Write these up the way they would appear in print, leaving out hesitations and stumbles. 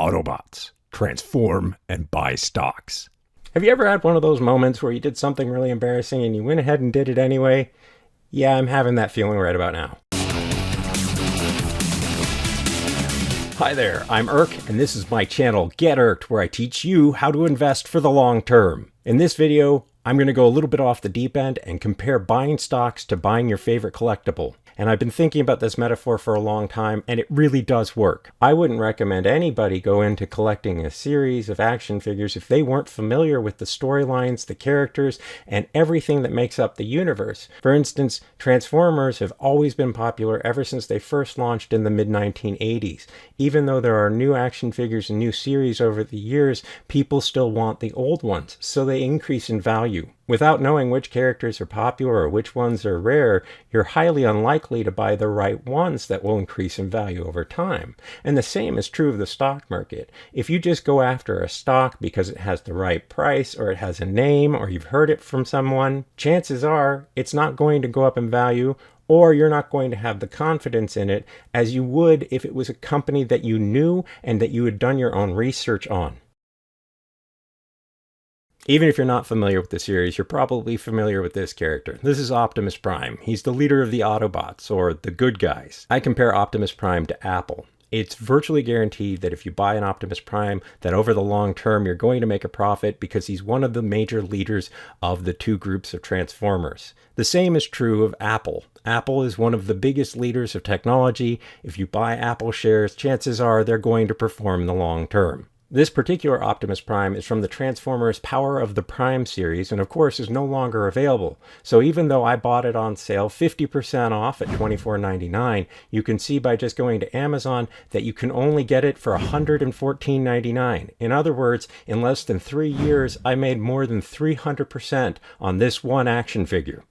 Autobots. Transform and buy stocks. Have you ever had one of those moments where you did something really embarrassing and you went ahead and did it anyway? Yeah, I'm having that feeling right about now. Hi there, I'm Irked, and this is my channel, Get Irked, where I teach you how to invest for the long term. In this video, I'm going to go a little bit off the deep end and compare buying stocks to buying your favorite collectible. And I've been thinking about this metaphor for a long time, and it really does work. I wouldn't recommend anybody go into collecting a series of action figures if they weren't familiar with the storylines, the characters, and everything that makes up the universe. For instance, Transformers have always been popular ever since they first launched in the mid-1980s. Even though there are new action figures and new series over the years, people still want the old ones, so they increase in value. Without knowing which characters are popular or which ones are rare, you're highly unlikely to buy the right ones that will increase in value over time. And the same is true of the stock market. If you just go after a stock because it has the right price, or it has a name, or you've heard it from someone, chances are it's not going to go up in value, or you're not going to have the confidence in it as you would if it was a company that you knew and that you had done your own research on. Even if you're not familiar with the series, you're probably familiar with this character. This is Optimus Prime. He's the leader of the Autobots, or the good guys. I compare Optimus Prime to Apple. It's virtually guaranteed that if you buy an Optimus Prime, that over the long term you're going to make a profit because he's one of the major leaders of the two groups of Transformers. The same is true of Apple. Apple is one of the biggest leaders of technology. If you buy Apple shares, chances are they're going to perform in the long term. This particular Optimus Prime is from the Transformers Power of the Prime series, and of course is no longer available. So even though I bought it on sale 50% off at $24.99, you can see by just going to Amazon that you can only get it for $114.99. In other words, in less than 3 years, I made more than 300% on this one action figure.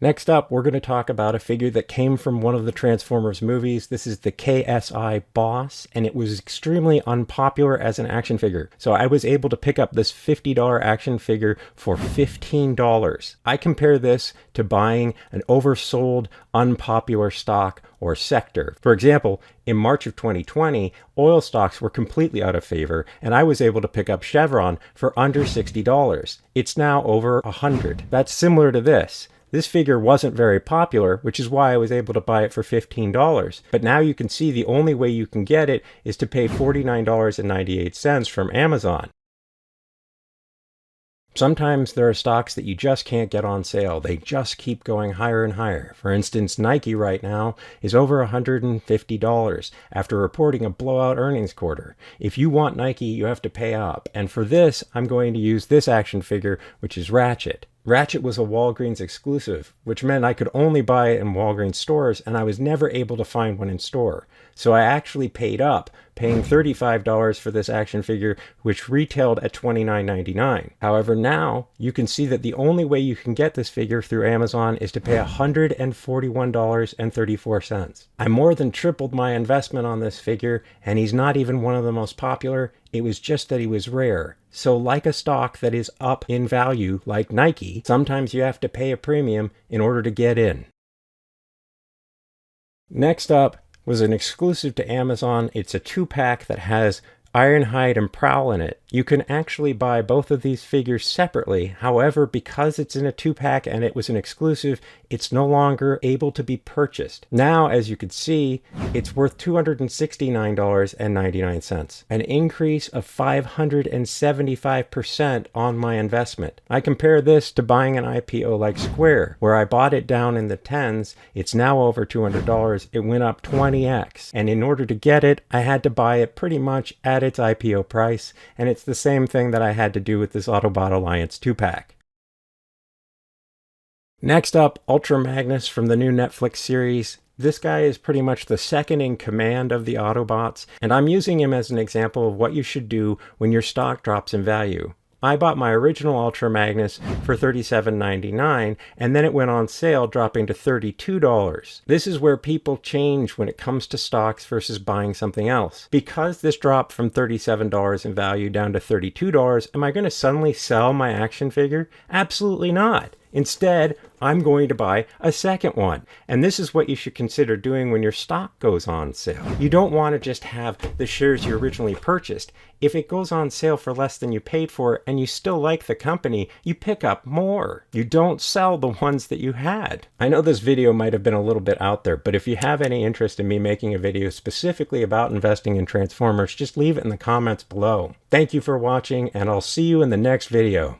Next up, we're going to talk about a figure that came from one of the Transformers movies. This is the KSI Boss, and it was extremely unpopular as an action figure. So I was able to pick up this $50 action figure for $15. I compare this to buying an oversold, unpopular stock or sector. For example, in March of 2020, oil stocks were completely out of favor, and I was able to pick up Chevron for under $60. It's now over $100. That's similar to this. This figure wasn't very popular, which is why I was able to buy it for $15. But now you can see the only way you can get it is to pay $49.98 from Amazon. Sometimes there are stocks that you just can't get on sale. They just keep going higher and higher. For instance, Nike right now is over $150 after reporting a blowout earnings quarter. If you want Nike, you have to pay up. And for this, I'm going to use this action figure, which is Ratchet. Ratchet was a Walgreens exclusive, which meant I could only buy it in Walgreens stores, and I was never able to find one in store. So I actually paid up, paying $35 for this action figure, which retailed at $29.99. However, now you can see that the only way you can get this figure through Amazon is to pay $141.34. I more than tripled my investment on this figure, and he's not even one of the most popular. It was just that he was rare. So like a stock that is up in value, like Nike, sometimes you have to pay a premium in order to get in. Next up was an exclusive to Amazon. It's a 2-pack that has Ironhide and Prowl in it. You can actually buy both of these figures separately. However, because it's in a 2-pack and it was an exclusive, it's no longer able to be purchased. Now, as you can see, it's worth $269.99, an increase of 575% on my investment. I compare this to buying an IPO like Square, where I bought it down in the 10s. It's now over $200. It went up 20x. And in order to get it, I had to buy it pretty much at its IPO price, and it's the same thing that I had to do with this Autobot Alliance 2-pack. Next up, Ultra Magnus from the new Netflix series. This guy is pretty much the second in command of the Autobots, and I'm using him as an example of what you should do when your stock drops in value. I bought my original Ultra Magnus for $37.99, and then it went on sale, dropping to $32. This is where people change when it comes to stocks versus buying something else. Because this dropped from $37 in value down to $32, am I going to suddenly sell my action figure? Absolutely not. Instead, I'm going to buy a second one. And this is what you should consider doing when your stock goes on sale. You don't want to just have the shares you originally purchased. If it goes on sale for less than you paid for and you still like the company, you pick up more. You don't sell the ones that you had. I know this video might have been a little bit out there, but if you have any interest in me making a video specifically about investing in Transformers, just leave it in the comments below. Thank you for watching, and I'll see you in the next video.